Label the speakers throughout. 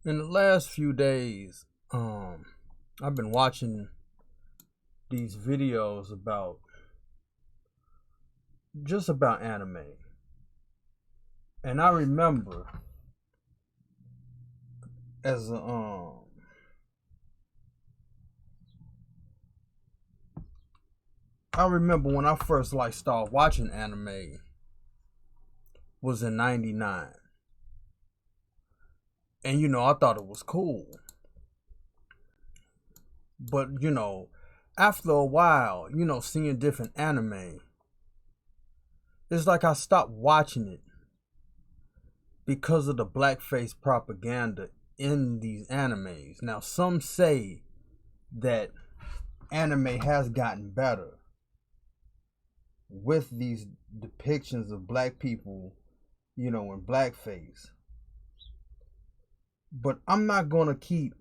Speaker 1: In the last few days, I've been watching these videos about anime. And I remember as a I remember when I first started watching anime was in '99. And I thought it was cool. But after a while, seeing different anime, it's like I stopped watching it because of the blackface propaganda in these animes. Now, some say that anime has gotten better with these depictions of black people, in blackface. But I'm not going to keep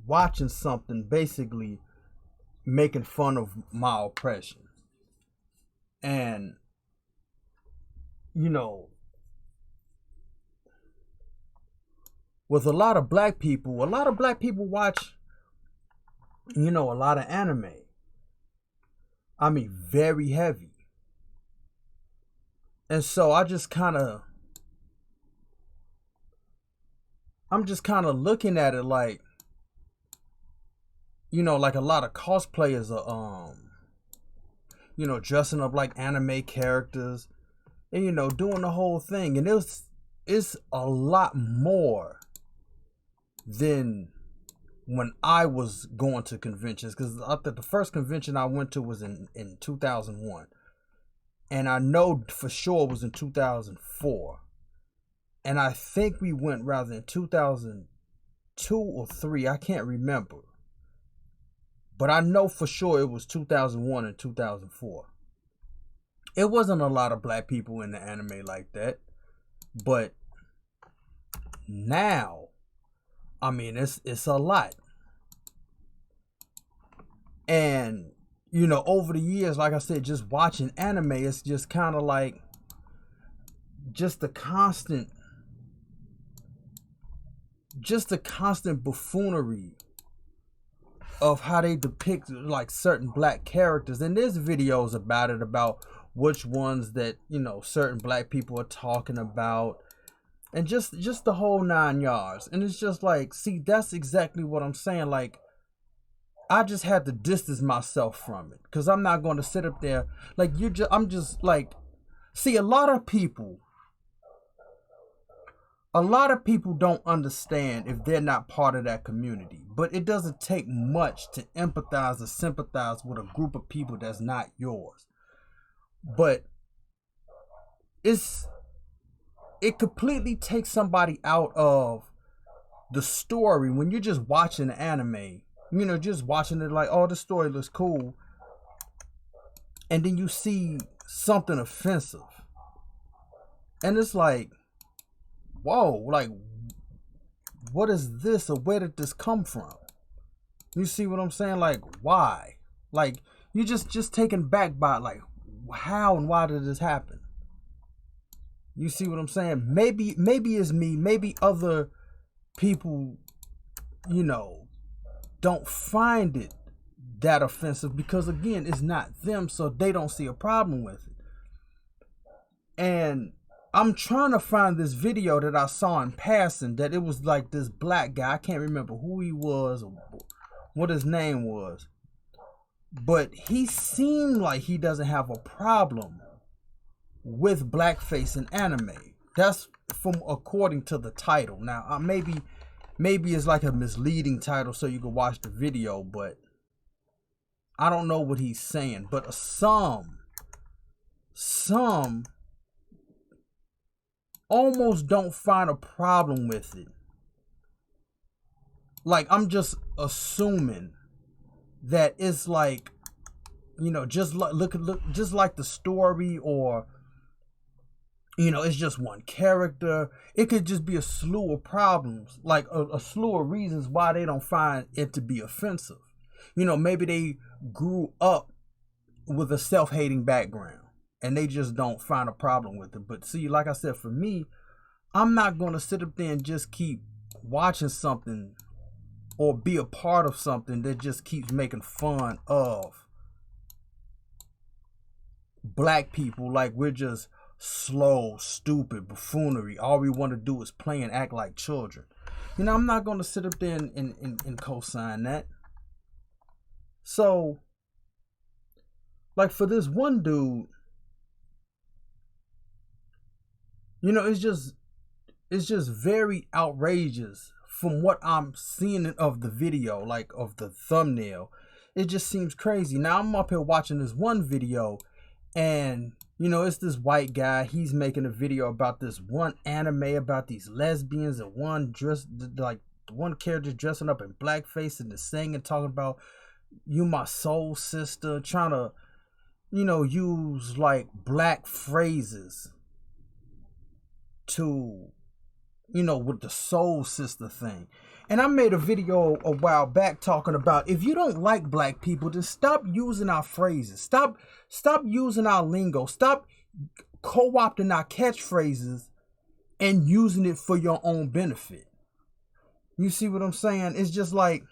Speaker 1: watching something basically making fun of my oppression. And, with a lot of black people watch, a lot of anime. I mean, very heavy. And so I'm just kind of looking at it like, like a lot of cosplayers are, dressing up like anime characters and, doing the whole thing. And it's a lot more than when I was going to conventions. Because I think the first convention I went to was in 2001. And I know for sure it was in 2004. And I think we went rather in 2002 or 3. I can't remember. But I know for sure it was 2001 and 2004. It wasn't a lot of black people in the anime like that. But now, I mean, it's a lot. And, over the years, like I said, just watching anime, it's just kind of like just the constant buffoonery of how they depict like certain black characters. And there's videos about which ones that, certain black people are talking about. And just the whole 9 yards. And it's just like, see, that's exactly what I'm saying. Like, I just had to distance myself from it. Because I'm not going to sit up there. Like, I'm just like, see, a lot of people don't understand if they're not part of that community. But it doesn't take much to empathize or sympathize with a group of people that's not yours. But it completely takes somebody out of the story when you're just watching the anime. Just watching it like, oh, the story looks cool. And then you see something offensive. And it's like, whoa, like, what is this or where did this come from? You see what I'm saying? Like, why? Like, you just taken back by like, how and why did this happen? You see what I'm saying? Maybe it's me. Maybe other people, don't find it that offensive because, again, it's not them, so they don't see a problem with it. And I'm trying to find this video that I saw in passing that it was like this black guy. I can't remember who he was or what his name was. But he seemed like he doesn't have a problem with blackface in anime. That's from according to the title. Now, maybe it's like a misleading title so you can watch the video, but I don't know what he's saying. But some almost don't find a problem with it. Like, I'm just assuming that it's like, just look just like the story, or it's just one character. It could just be a slew of problems, like a slew of reasons why they don't find it to be offensive. Maybe they grew up with a self-hating background and they just don't find a problem with it. But see, like I said, for me, I'm not going to sit up there and just keep watching something or be a part of something that just keeps making fun of black people like we're just slow, stupid, buffoonery. All we want to do is play and act like children. You know, I'm not going to sit up there and co-sign that. So, like for this one dude, you know, it's just very outrageous from what I'm seeing of the video, like of the thumbnail. It just seems crazy. Now I'm up here watching this one video, and you know, it's this white guy. He's making a video about this one anime about these lesbians, and one character dressing up in blackface and singing, talking about "you my soul sister," trying to, you know, use like black phrases to, you know, with the soul sister thing. And I made a video a while back talking about, if you don't like black people, then stop using our phrases. Stop using our lingo. Stop co-opting our catchphrases and using it for your own benefit. You see what I'm saying? It's just like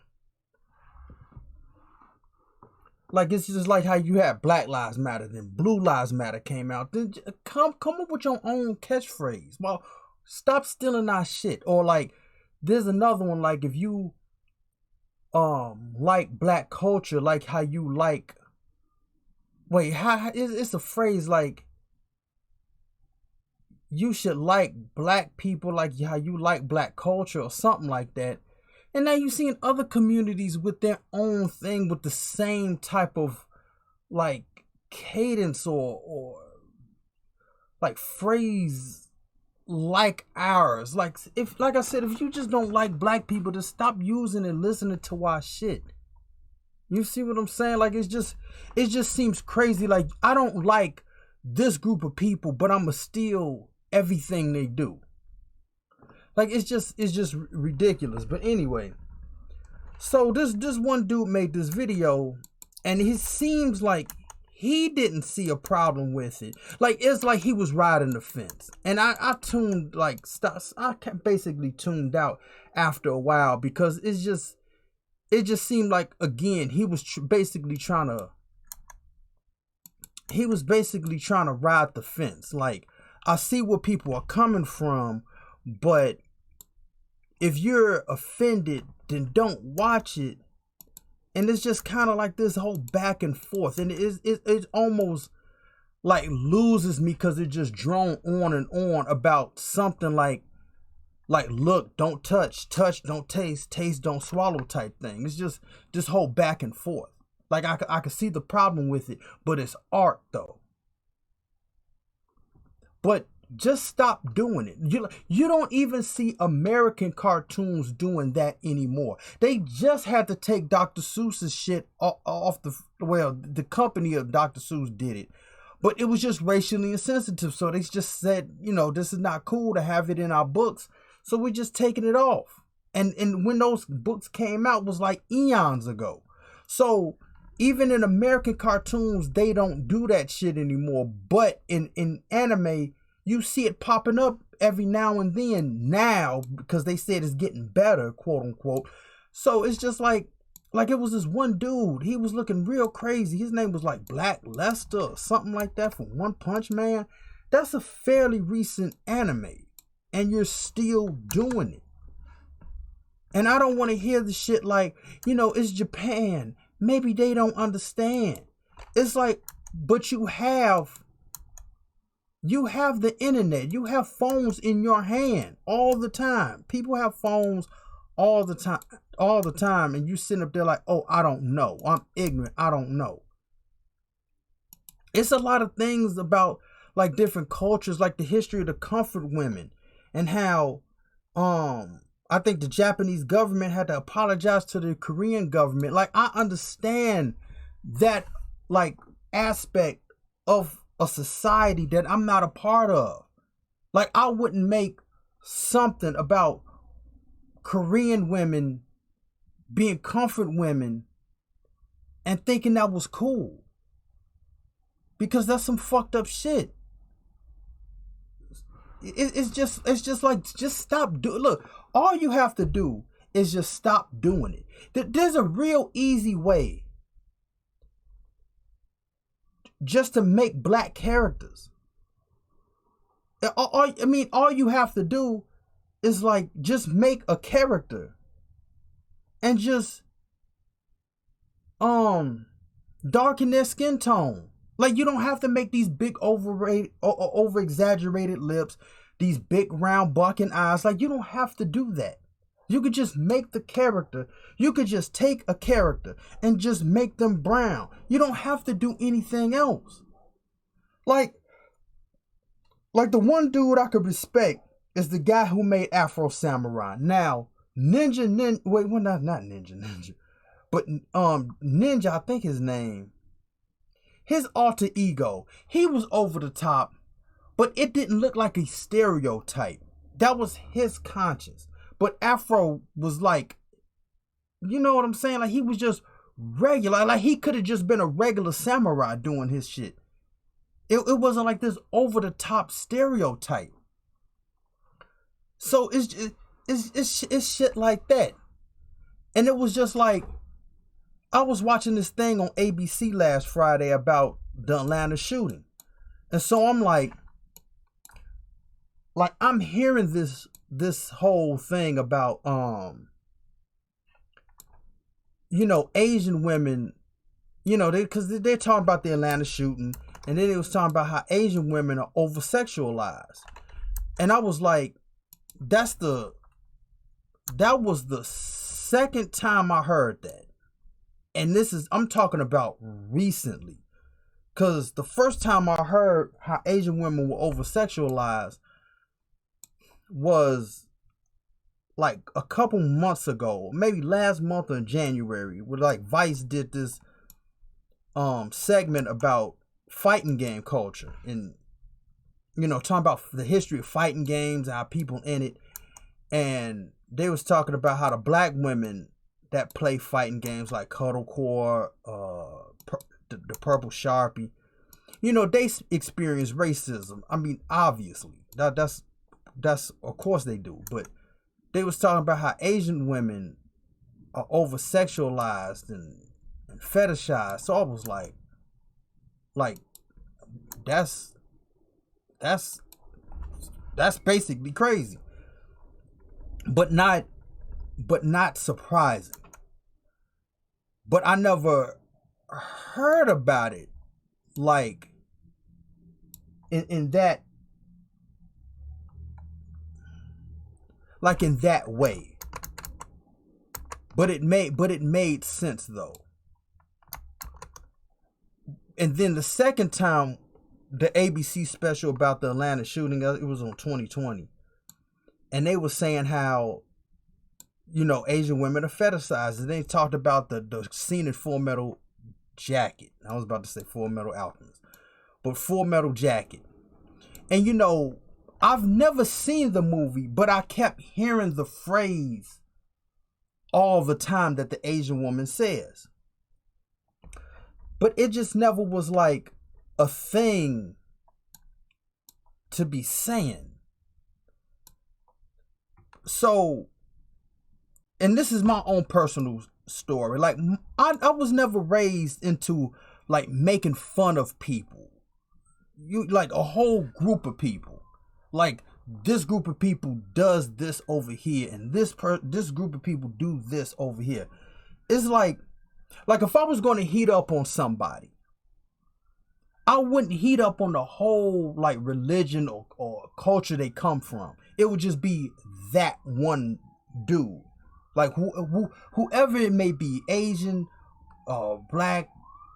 Speaker 1: it's just like how you had Black Lives Matter, then Blue Lives Matter came out. Then come up with your own catchphrase. Well, stop stealing our shit. Or like, there's another one, like if you like black culture, like how you like, it's a phrase like, you should like black people like how you like black culture or something like that. And now you're seeing other communities with their own thing with the same type of like cadence or like phrase like ours. Like I said, if you just don't like black people, just stop using and listening to our shit. You see what I'm saying? Like it just seems crazy. Like I don't like this group of people, but I'ma steal everything they do. Like it's just ridiculous. But anyway, so this one dude made this video, and it seems like he didn't see a problem with it. Like it's like he was riding the fence, and I tuned basically tuned out after a while, because it just seemed like, again, he was basically trying to ride the fence. Like, I see where people are coming from, but if you're offended, then don't watch it. And it's just kind of like this whole back and forth, and it almost like loses me, because it just drone on and on about something like look, don't touch, don't taste, don't swallow type thing. It's just this whole back and forth. Like I can see the problem with it, but it's art though. But just stop doing it. You don't even see American cartoons doing that anymore. They just had to take Dr. Seuss's shit off the company of Dr. Seuss did it. But it was just racially insensitive. So they just said, you know, this is not cool to have it in our books. So we're just taking it off. And when those books came out was like eons ago. So even in American cartoons, they don't do that shit anymore. But in anime, you see it popping up every now and then now, because they said it's getting better, quote unquote. So it's just like it was this one dude. He was looking real crazy. His name was like Black Lester or something like that from One Punch Man. That's a fairly recent anime, and you're still doing it. And I don't want to hear the shit like, you know, it's Japan. Maybe they don't understand. It's like, but you have the internet. You have phones in your hand all the time. People have phones all the time. And you sitting up there like, oh, I don't know. I'm ignorant. I don't know. It's a lot of things about like different cultures, like the history of the comfort women, and how I think the Japanese government had to apologize to the Korean government. Like, I understand that like aspect of a society that I'm not a part of. Like, I wouldn't make something about Korean women being comfort women and thinking that was cool, because that's some fucked up shit. It's just like, just stop doing. Look, all you have to do is just stop doing it. There's a real easy way just to make black characters. All you have to do is like just make a character and just darken their skin tone. Like, you don't have to make these big over exaggerated lips, these big round bucking eyes. Like, you don't have to do that. You could just make the character. You could just take a character and just make them brown. You don't have to do anything else. Like the one dude I could respect is the guy who made Afro Samurai. Now, not Ninja, but Ninja, I think his name. His alter ego, he was over the top, but it didn't look like a stereotype. That was his conscience. But Afro was like, you know what I'm saying? Like, he was just regular. Like, he could have just been a regular samurai doing his shit. It wasn't like this over the top stereotype. So it's shit like that. And it was just like, I was watching this thing on ABC last Friday about the Atlanta shooting. And so I'm like I'm hearing this whole thing about Asian women, because they're talking about the Atlanta shooting, and then it was talking about how Asian women are over sexualized. And I was like, that was the second time I heard that. And I'm talking about recently. Because the first time I heard how Asian women were over-sexualized was like a couple months ago, maybe last month in January, where like Vice did this segment about fighting game culture. And, talking about the history of fighting games, how people in it. And they was talking about how the black women that play fighting games like Cuddlecore, the Purple Sharpie, they experience racism. I mean, obviously, that's of course they do. But they was talking about how Asian women are over sexualized and fetishized. So I was like, that's basically crazy, but not surprising. But I never heard about it like in that way. But it made sense though. And then the second time, the ABC special about the Atlanta shooting, it was on 2020. And they were saying how, Asian women are fetishized. And they talked about the scene in Full Metal Jacket. I was about to say Full Metal Alchemist. But Full Metal Jacket. And, I've never seen the movie, but I kept hearing the phrase all the time that the Asian woman says. But it just never was like a thing to be saying. So, and this is my own personal story. Like, I was never raised into like making fun of people. Like a whole group of people. Like, this group of people does this over here, and this group of people do this over here. It's like if I was going to heat up on somebody, I wouldn't heat up on the whole like religion or culture they come from. It would just be that one dude. Like whoever it may be, Asian, black,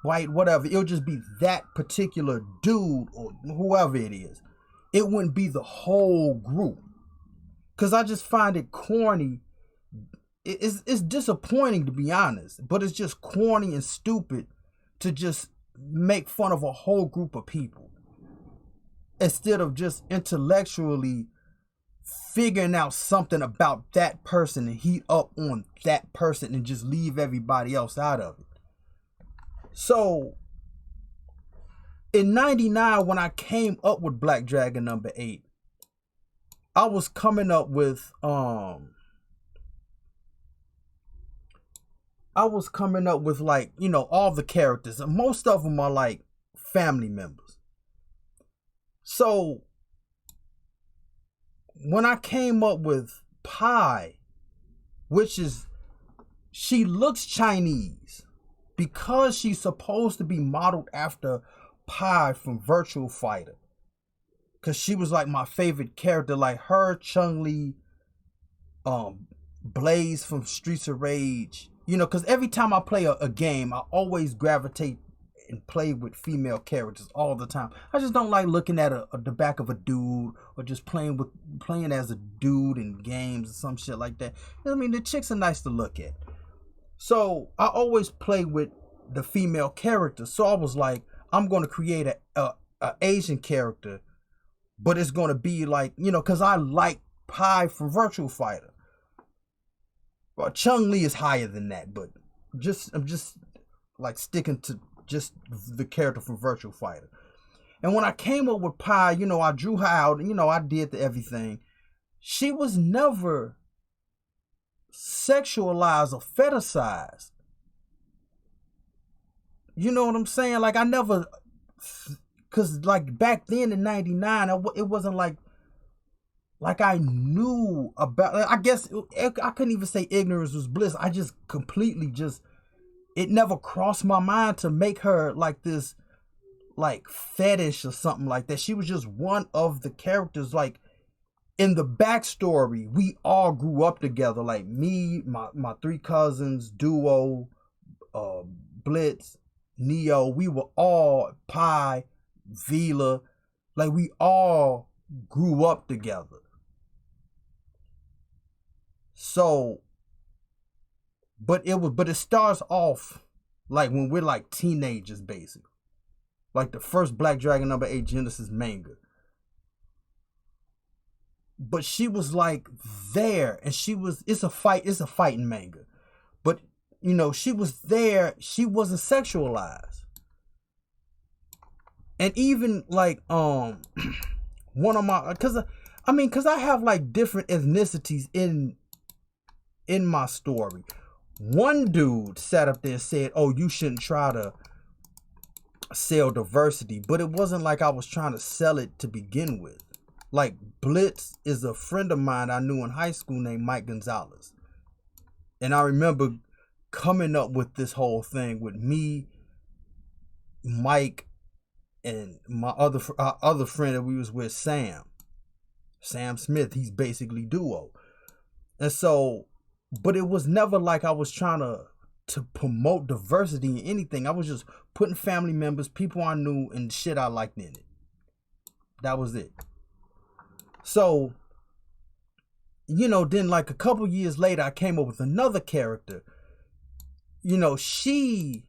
Speaker 1: white, whatever. It'll just be that particular dude or whoever it is. It wouldn't be the whole group. Because I just find it corny. It's disappointing, to be honest. But it's just corny and stupid to just make fun of a whole group of people. Instead of just intellectually figuring out something about that person and heat up on that person and just leave everybody else out of it. So, in 99, when I came up with Black Dragon number 8, I was coming up with like, you know, all the characters, and most of them are like family members. So when I came up with Pi, which is, she looks Chinese because she's supposed to be modeled after Pi from Virtual Fighter, because she was like my favorite character, like her, Chun-Li, Blaze from Streets of Rage. You know, because every time I play a game, I always gravitate and play with female characters all the time. I just don't like looking at the back of a dude, or just playing as a dude in games or some shit like that. I mean, the chicks are nice to look at. So I always play with the female characters. So I was like, I'm going to create a Asian character, but it's going to be like, you know, because I like Pi from Virtual Fighter. Well, Chun-Li is higher than that, but I'm just like sticking to just the character from Virtual Fighter. And when I came up with Pi, you know, I drew her out, you know, I did the everything. She was never sexualized or fetishized. You know what I'm saying? Like, I never, because like back then in 99, it wasn't like I knew about, I guess I couldn't even say ignorance was bliss. I just completely it never crossed my mind to make her like this, like fetish or something like that. She was just one of the characters. Like in the backstory, we all grew up together. Like me, my three cousins, Duo, Blitz, Neo. We were all Pi, Vila. Like we all grew up together. So, but it starts off like when we're like teenagers, basically. Like the first Black Dragon #8 Genesis manga. But she was like there, and it's a fighting manga. But you know, she was there, she wasn't sexualized. And even like one of my, cause I have like different ethnicities in my story. One dude sat up there and said, "Oh, you shouldn't try to sell diversity," but it wasn't like I was trying to sell it to begin with. Like Blitz is a friend of mine I knew in high school named Mike Gonzalez, and I remember coming up with this whole thing with me, Mike, and my other friend that we was with, Sam Smith. He's basically Duo, and so. But it was never like I was trying to promote diversity in anything. I was just putting family members, people I knew, and shit I liked in it. That was it. So, you know, then like a couple years later, I came up with another character. You know, she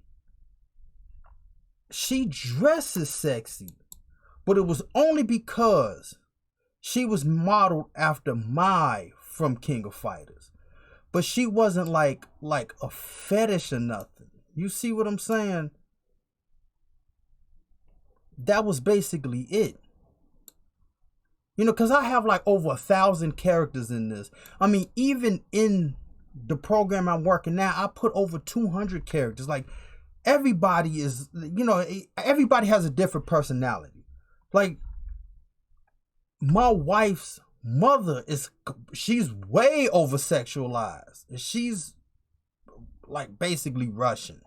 Speaker 1: dresses sexy, but it was only because she was modeled after Mai from King of Fighters. But she wasn't like a fetish or nothing. You see what I'm saying? That was basically it. You know, because I have like over 1,000 characters in this. I mean, even in the program I'm working now, I put over 200 characters. Like, everybody is, you know, everybody has a different personality. Like, my wife's mother she's way over sexualized. She's like basically Russian.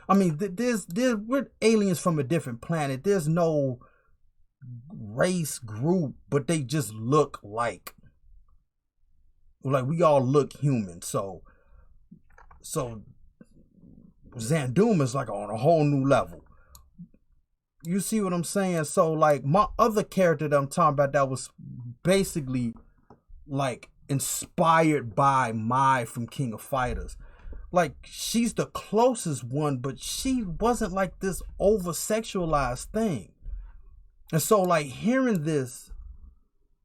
Speaker 1: I mean, we're aliens from a different planet. There's no race group, but they just look like we all look human. So Zanduma is like on a whole new level. You see what I'm saying? So like my other character that I'm talking about, that was basically like inspired by Mai from King of Fighters. Like, she's the closest one, but she wasn't like this over sexualized thing. And so like hearing this,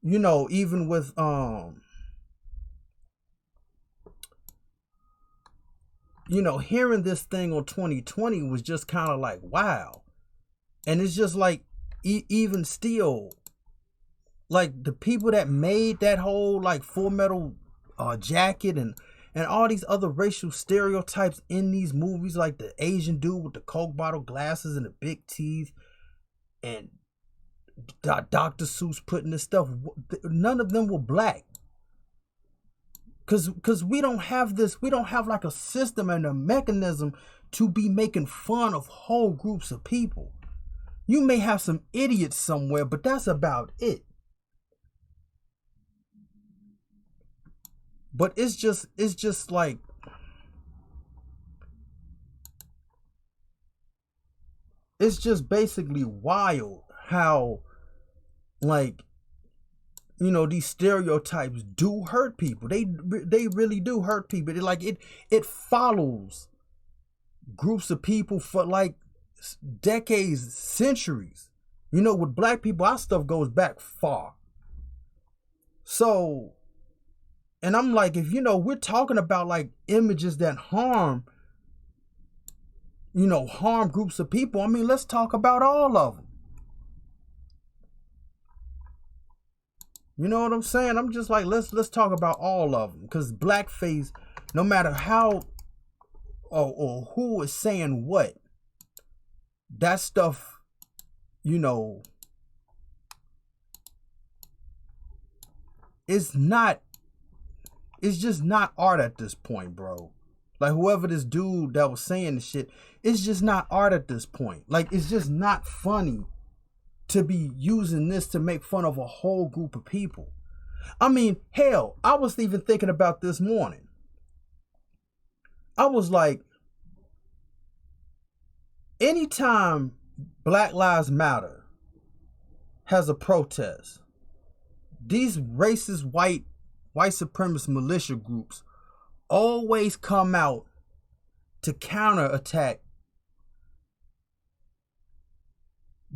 Speaker 1: you know, even with you know, hearing this thing on 2020 was just kind of like, wow. And it's just like, even still, Like the people that made that whole like Full Metal Jacket and all these other racial stereotypes in these movies, like the Asian dude with the Coke bottle glasses and the big teeth, and Dr. Seuss putting this stuff. None of them were black. Cause we don't have this. We don't have like a system and a mechanism to be making fun of whole groups of people. You may have some idiots somewhere, but that's about it. But it's just like, it's just basically wild how, like, you know, these stereotypes do hurt people. They really do hurt people. It follows groups of people for like decades, centuries. You know, with black people, our stuff goes back far. So, and I'm like, if, you know, we're talking about like images that harm, you know, harm groups of people, I mean, let's talk about all of them. You know what I'm saying? I'm just like, let's talk about all of them. Because blackface, no matter how or who is saying what, that stuff, you know, it's just not art at this point, bro. Like, whoever this dude that was saying the shit, it's just not art at this point. Like, it's just not funny to be using this to make fun of a whole group of people. I mean, hell, I was even thinking about this morning. I was like, anytime Black Lives Matter has a protest, these racist white supremacist militia groups always come out to counterattack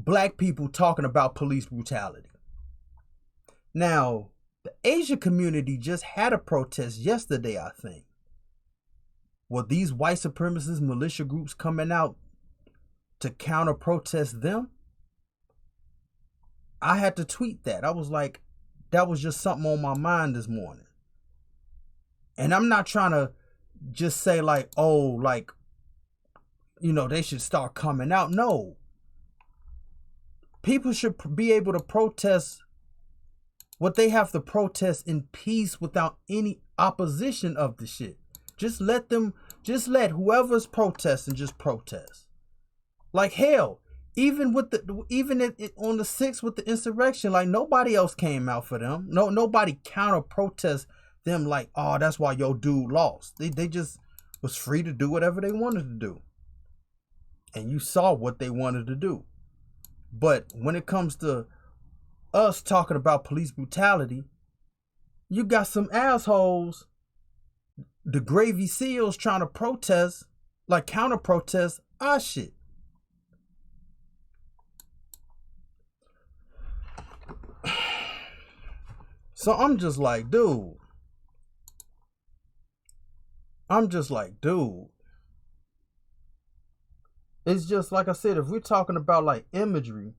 Speaker 1: black people talking about police brutality. Now, the Asian community just had a protest yesterday, I think. Were these white supremacist militia groups coming out to counter protest them? I had to tweet that. I was like, that was just something on my mind this morning. And I'm not trying to just say like, oh, like, you know, they should start coming out. No. People should be able to protest what they have to protest in peace without any opposition of the shit. Just let whoever's protesting just protest. Like, hell, even on the 6th with the insurrection, like, nobody else came out for them. Nobody counter protest them like, oh, that's why your dude lost. They just was free to do whatever they wanted to do. And you saw what they wanted to do. But when it comes to us talking about police brutality, you got some assholes, the Gravy Seals, trying to protest, like counter protest our shit. So I'm just like, dude. It's just like I said, if we're talking about like imagery,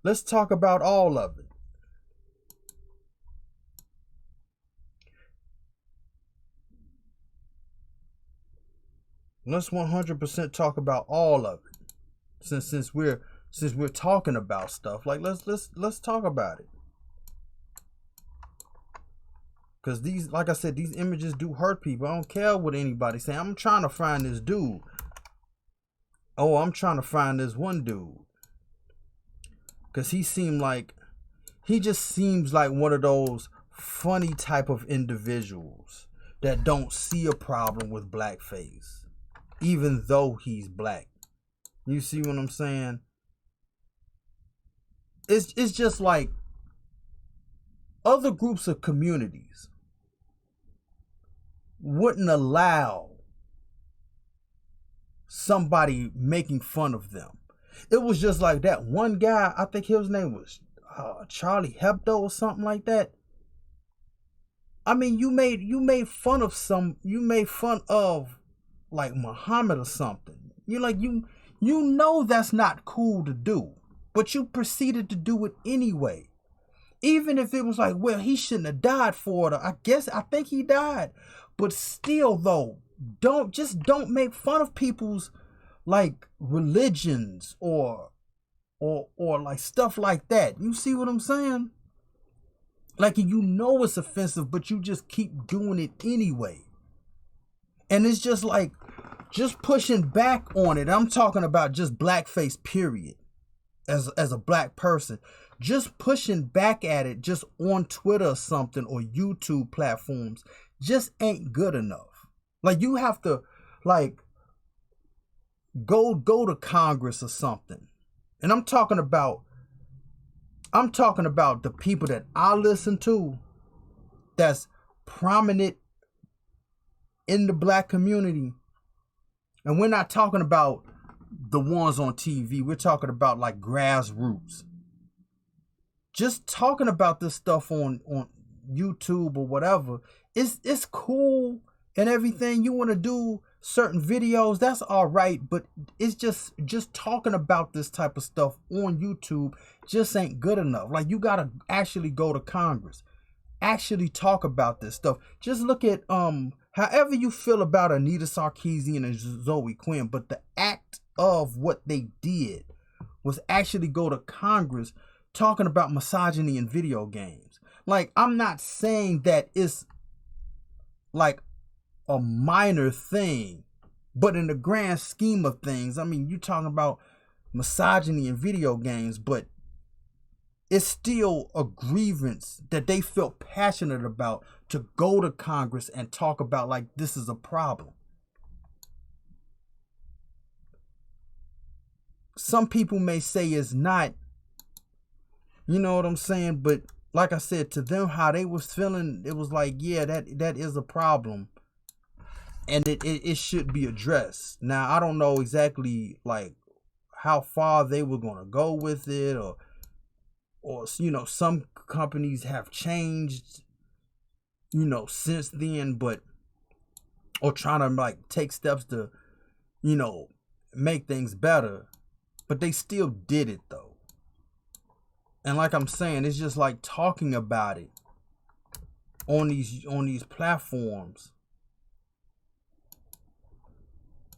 Speaker 1: let's talk about all of it. Let's 100% talk about all of it. Since we're talking about stuff, like let's talk about it. Cause these, like I said, these images do hurt people. I don't care what anybody say. I'm trying to find this dude. Oh, I'm trying to find this one dude. Cause he just seems like one of those funny type of individuals that don't see a problem with blackface, even though he's black. You see what I'm saying? It's just like other groups of communities wouldn't allow somebody making fun of them. It was just like that one guy, I think his name was Charlie Hebdo or something like that. I mean, you made fun of like Muhammad or something. You know that's not cool to do. but you proceeded to do it anyway. Even if it was like, well, he shouldn't have died for it. I think he died. But still, though, don't make fun of people's like religions or like stuff like that. You see what I'm saying? Like, you know it's offensive, but you just keep doing it anyway. And it's just like, just pushing back on it. I'm talking about just blackface, period. As a black person, just pushing back at it just on Twitter or something, or YouTube platforms, just ain't good enough. Like, you have to like go to Congress or something. And I'm talking about the people that I listen to that's prominent in the black community. And we're not talking about the ones on TV. We're talking about like grassroots. Just talking about this stuff on YouTube or whatever. It's cool and everything. You want to do certain videos, that's all right, but it's just talking about this type of stuff on YouTube just ain't good enough. Like, you gotta actually go to Congress, actually talk about this stuff. Just look at however you feel about Anita Sarkeesian and Zoe Quinn, but the act of what they did was actually go to Congress talking about misogyny in video games. Like, I'm not saying that it's like a minor thing, but in the grand scheme of things, I mean, you're talking about misogyny in video games, but it's still a grievance that they felt passionate about to go to Congress and talk about, like, this is a problem. Some people may say it's not, you know what I'm saying? But like I said, to them, how they was feeling, it was like, yeah, that is a problem. And it should be addressed. Now, I don't know exactly like how far they were going to go with it, or you know, some companies have changed, you know, since then, but or trying to like take steps to, you know, make things better, but they still did it though. And like I'm saying, it's just like talking about it on these platforms.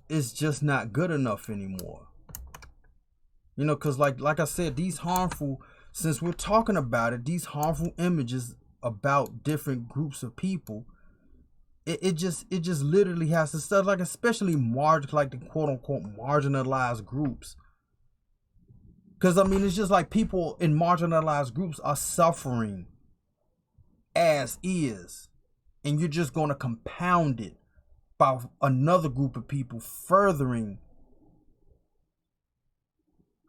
Speaker 1: It's just not good enough anymore. You know, because like I said, these harmful, since we're talking about it, these harmful images about different groups of people, it just literally has to start, like, especially like the quote unquote marginalized groups. Because I mean, it's just like people in marginalized groups are suffering as is, and you're just going to compound it by another group of people furthering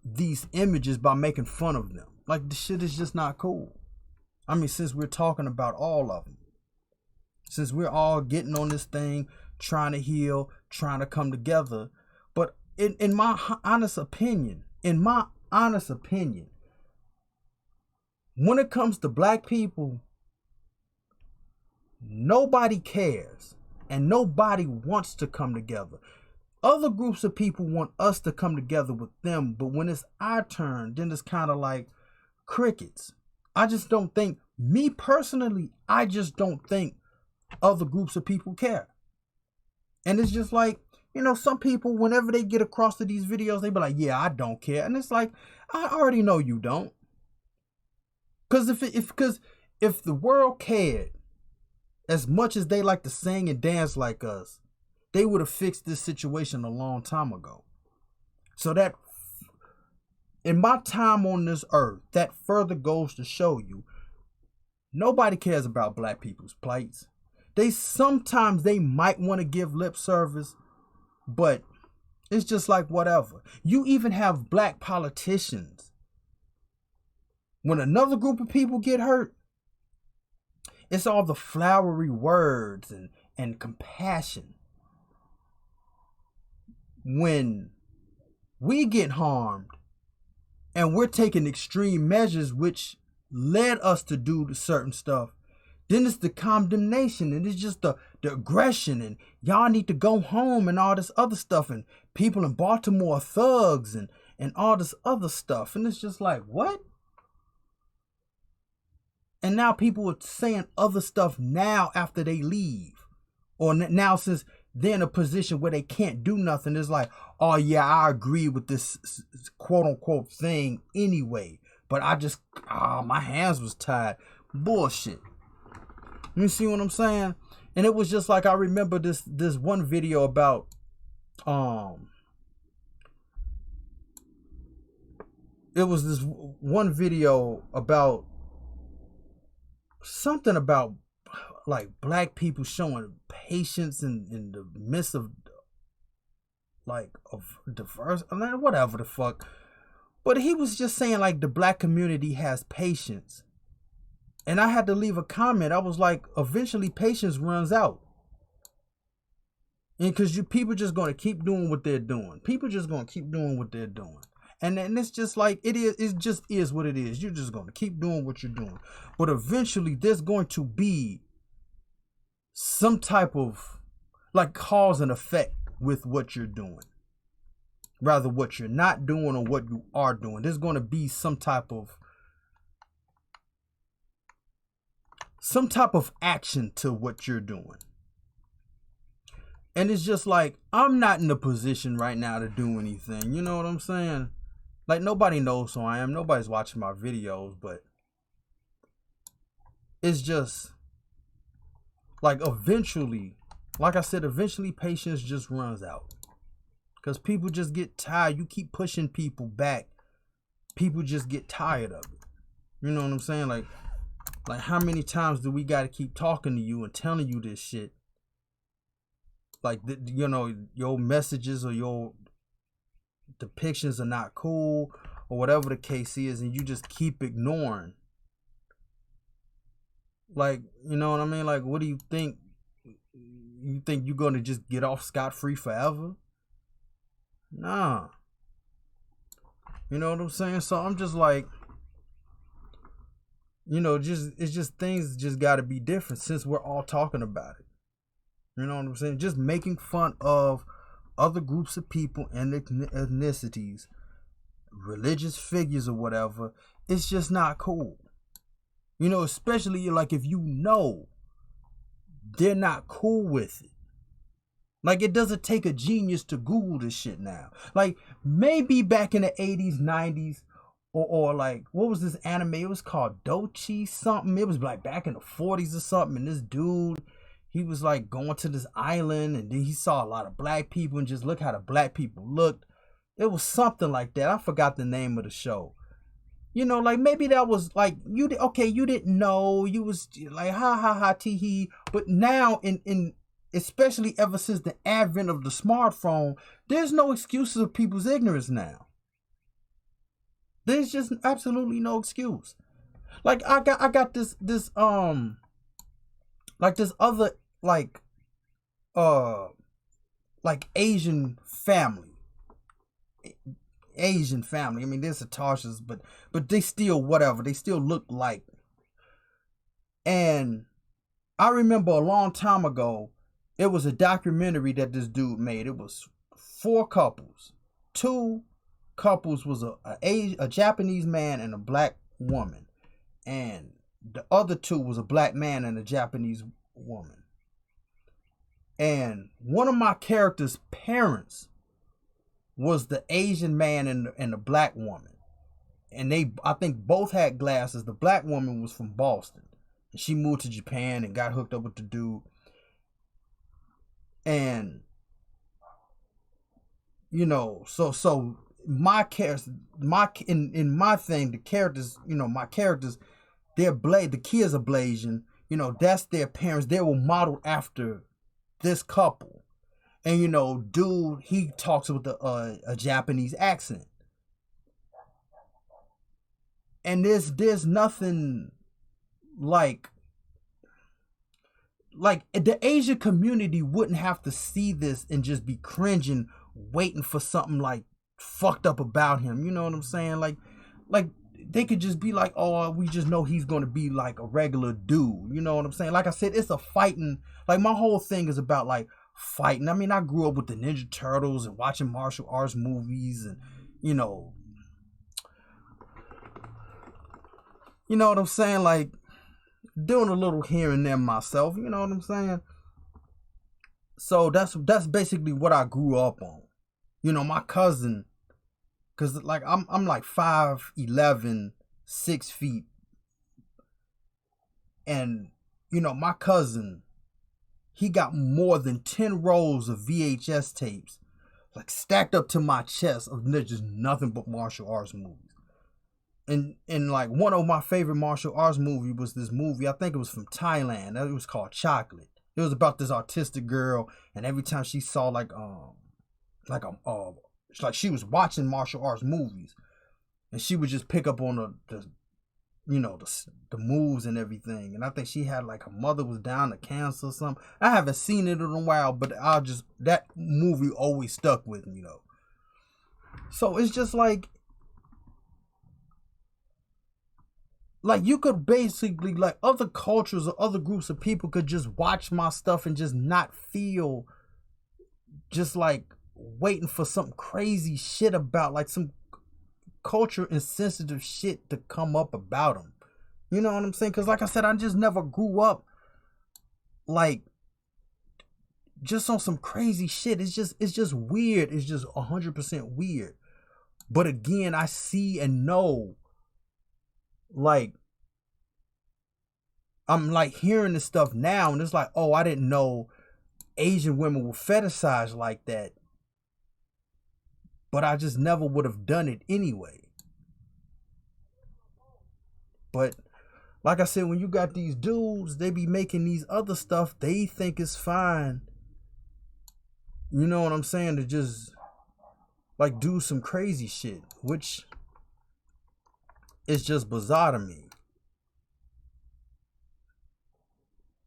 Speaker 1: these images by making fun of them. Like, the shit is just not cool. I mean, since we're talking about all of them, since we're all getting on this thing, trying to heal, trying to come together, but in my honest opinion, when it comes to black people, nobody cares. And nobody wants to come together. Other groups of people want us to come together with them, but when it's our turn, then it's kind of like crickets. I just don't think, me personally, I just don't think other groups of people care. And it's just like, you know, some people, whenever they get across to these videos, they be like, yeah, I don't care. And it's like, I already know you don't. Because if the world cared as much as they like to sing and dance like us, they would have fixed this situation a long time ago. So that, in my time on this earth, that further goes to show you, nobody cares about black people's plights. Sometimes they might want to give lip service, but it's just like whatever. You even have black politicians. When another group of people get hurt, it's all the flowery words and compassion. When we get harmed and we're taking extreme measures which led us to do certain stuff, then it's the condemnation, and it's just the aggression, and y'all need to go home and all this other stuff, and people in Baltimore are thugs, and and all this other stuff. And it's just like, what? And now people are saying other stuff now after they leave. Or now since they're in a position where they can't do nothing. It's like, oh yeah, I agree with this quote unquote thing anyway. But I just, my hands was tied. Bullshit. You see what I'm saying? And it was just like, I remember this one video about, it was this one video about something about like black people showing patience in the midst of like of diverse, I mean, whatever the fuck. But he was just saying like the black community has patience. And I had to leave a comment. I was like, eventually patience runs out. And because people just going to keep doing what they're doing. People just going to keep doing what they're doing. And it's just like, it just is what it is. You're just going to keep doing what you're doing. But eventually there's going to be some type of like cause and effect with what you're doing. Rather what you're not doing or what you are doing. There's going to be some type of action to what you're doing. And it's just like, I'm not in a position right now to do anything. You know what I'm saying? Like, nobody knows who I am. Nobody's watching my videos, but it's just like eventually, like I said, eventually patience just runs out. Because people just get tired. You keep pushing people back. People just get tired of it. You know what I'm saying? Like how many times do we got to keep talking to you and telling you this shit? Like, you know, your messages or your depictions are not cool or whatever the case is, and you just keep ignoring. Like, you know what I mean? Like, what do you think? You think you're going to just get off scot-free forever? Nah. You know what I'm saying? So I'm just like, you know, it's just things just got to be different since we're all talking about it. You know what I'm saying? Just making fun of other groups of people and ethnicities, religious figures or whatever, it's just not cool. You know, especially like if you know they're not cool with it. Like, it doesn't take a genius to Google this shit now. Like, maybe back in the 80s, 90s, or like, what was this anime? It was called Dochi something. It was like back in the 40s or something. And this dude, he was like going to this island and then he saw a lot of black people and just look how the black people looked. It was something like that. I forgot the name of the show. You know, like maybe that was like, you didn't know. You was like, ha, tee hee. But now, in especially ever since the advent of the smartphone, there's no excuses of people's ignorance now. There's just absolutely no excuse. Like I got this like this other like Asian family. I mean, they're Satosha's, but they still whatever. They still look like. And I remember a long time ago, it was a documentary that this dude made. It was 4 couples. 2 couples was a Japanese man and a black woman, and the other 2 was a black man and a Japanese woman. And one of my characters' parents was the Asian man and the black woman, and I think both had glasses. The black woman was from Boston, and she moved to Japan and got hooked up with the dude. And you know, so my characters, in my thing, the characters, you know, my characters, the kids are Blasian. You know, that's their parents. They were modeled after this couple. And you know, dude, he talks with a Japanese accent. And there's nothing like the Asian community wouldn't have to see this and just be cringing, waiting for something like fucked up about him. You know what I'm saying? Like they could just be like, oh, we just know he's gonna be like a regular dude. You know what I'm saying? Like I said, it's a fighting. Like my whole thing is about like fighting. I mean, I grew up with the Ninja Turtles and watching martial arts movies, and you know, you know what I'm saying? Like doing a little here and there myself, you know what I'm saying? So that's basically what I grew up on. You know, my cousin, cause like I'm like 5'11", 6 feet, and you know my cousin, he got more than 10 rolls of VHS tapes, like stacked up to my chest of just nothing but martial arts movies. And like one of my favorite martial arts movie was this movie. I think it was from Thailand. It was called Chocolate. It was about this autistic girl, and every time she saw like she was watching martial arts movies, and she would just pick up on the moves and everything. And I think she had like her mother was down to cancer or something. I haven't seen it in a while, but that movie always stuck with me though. So it's just like you could basically, like, other cultures or other groups of people could just watch my stuff and just not feel just like waiting for some crazy shit about, like, some culture insensitive shit to come up about them. You know what I'm saying? Because like I said, I just never grew up like just on some crazy shit. It's just weird. It's just 100% weird. But again, I see and know, like, I'm like hearing this stuff now, and it's like, oh, I didn't know Asian women were fetishized like that, but I just never would have done it anyway. But like I said, when you got these dudes, they be making these other stuff they think is fine, you know what I'm saying, to just like do some crazy shit, which is just bizarre to me.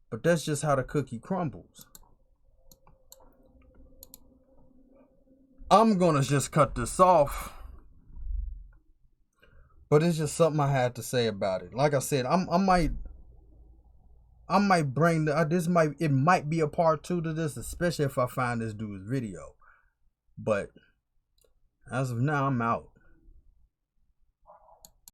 Speaker 1: But that's just how the cookie crumbles. I'm gonna just cut this off, but it's just something I had to say about it. Like I said, I might bring it might be a part 2 to this, especially if I find this dude's video. But as of now, I'm out.